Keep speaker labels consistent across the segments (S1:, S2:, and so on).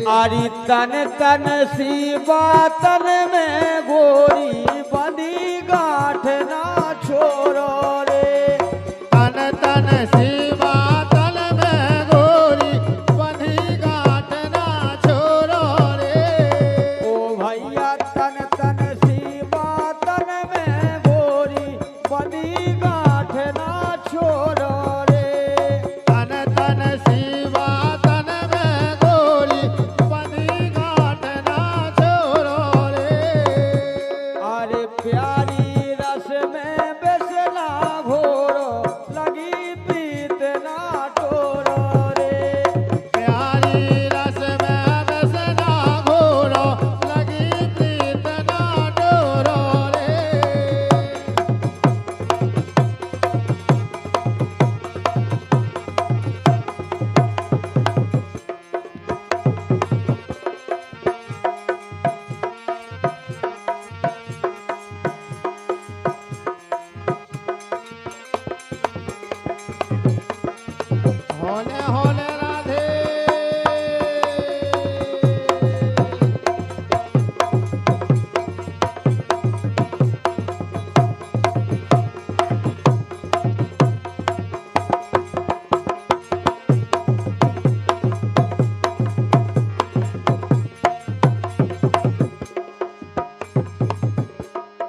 S1: आरी तन तन सी बातन में गोरी बंधी गांठ ना छोड़ो रे।
S2: तन तन सी बातन में गोरी बंधी गांठ ना छोड़ो रे।
S1: ओ भैया तन तन सी बातन में गोरी बंधी गांठ ना छोड़ो रे।
S2: तन तन सी बातन में गोरी बंधी गांठ ना छोड़ो रे।
S1: अरे प्यारी रस में बेसना घोरो लगी प्रीत ना तोड़ो रे।
S2: प्यारी रस में बसना घोरो लगी प्रीत ना डोरो रे। होले होले राधे।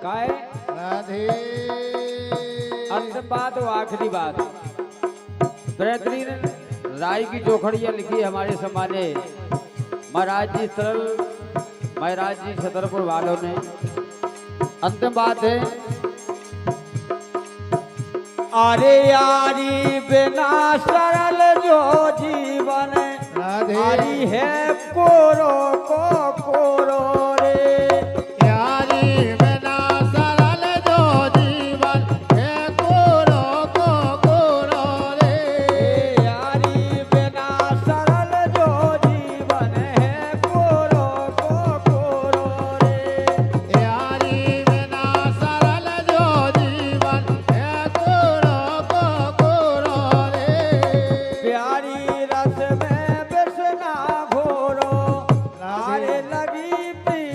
S1: काय
S2: राधे
S1: अंतिम बात और आखिरी बात बेहतरीन राय की जोखड़ियाँ लिखी हमारे समाने महाराज जी सरल महाराज जी छतरपुर वालों ने। अंतिम बात है अरे यारी बिना सरल जो जीवन
S2: राधे
S1: आरी है कोरो को कोरो रे।
S2: यारी बिना सरल जो जीवन है कोरो को कोरो रे।
S1: यारी बिना सरल जो जीवन है कोरो को कोरो रे।
S2: यारी बिना सरल जो जीवन है कोरो को कोरो रे।
S1: प्यारी रस में बेसना घोरो नारे लगी प्रीत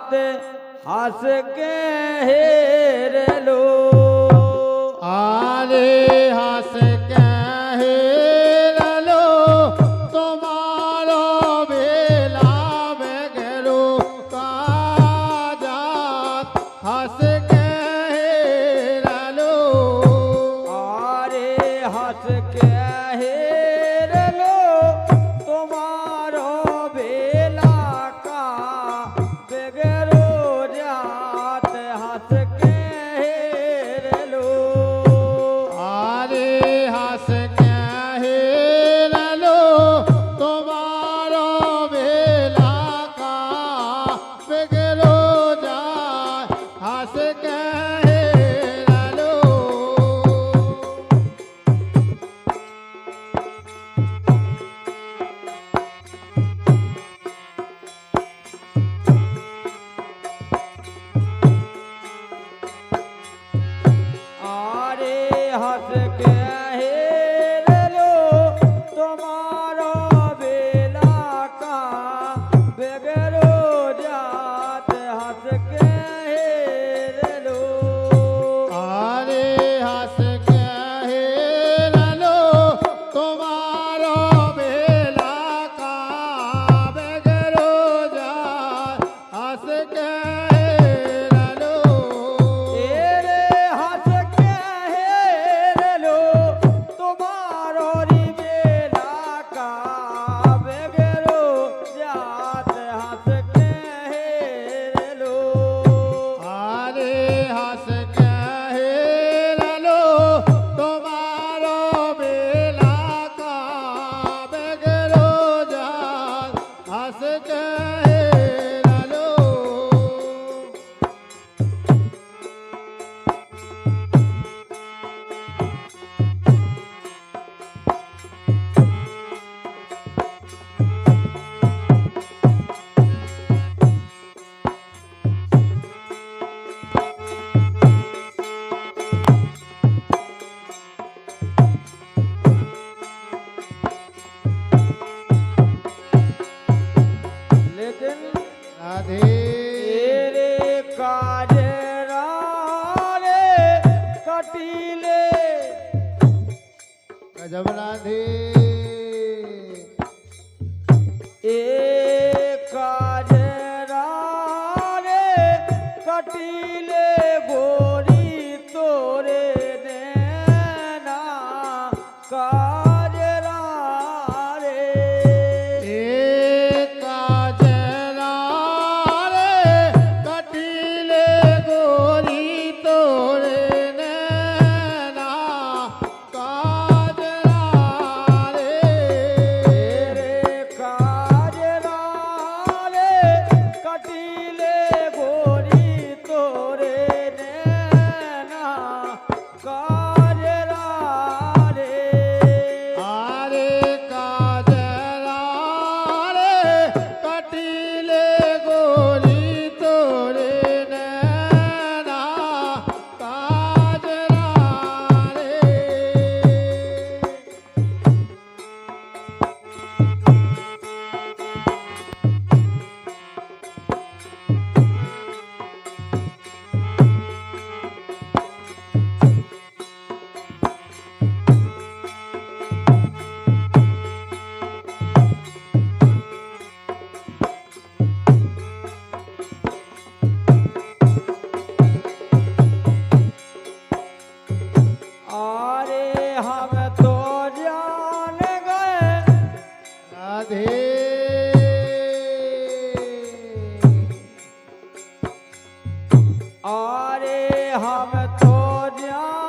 S1: जात हंस के हेर लो।
S2: आरे हंस के हेर लो तुम्हारो बेला बेगरो का जात हंस के हेर लो।
S1: आरे हंस के हेर लो तुम्हारो बेला का बेगरो जात हंस के हेर लो।
S2: आरे हंस के हेर लो तुम्हारो बेला का बेगरो जात हंस के हेर लो।
S1: आरे हंस के हेर लो तुम्हारो बेला का बेगरो जात हंस के हेर लो।
S2: आरे हंस के हेर लो तुम्हारो बेला का बेगरो जात हंस के हेर लो।
S1: तेरे हंस के हेर लो तुम्हारो री बेला का बेगरो जात हंस के हेर लो।
S2: आरे हंस के हेर लो तुम्हारो बेला का बेगरो जात हंस के हेर लो।
S1: लेकिन
S2: राधे
S1: तेरे काज रे कटीले
S2: गजब राधे
S1: एक काज रे कटीले गोरी तोरे नैना काज रे।
S2: एक काजरा रे कटीले गोरी तोरे नैना काजरा रे।
S1: तेरे काज रे कटीले गोरी तोरे नैना काज रे।
S2: आरे काजरा रे कटीले गोरी तोरे नैना काजरा रे।
S1: अरे हम तो जान गए
S2: राधे
S1: अरे हम तो जान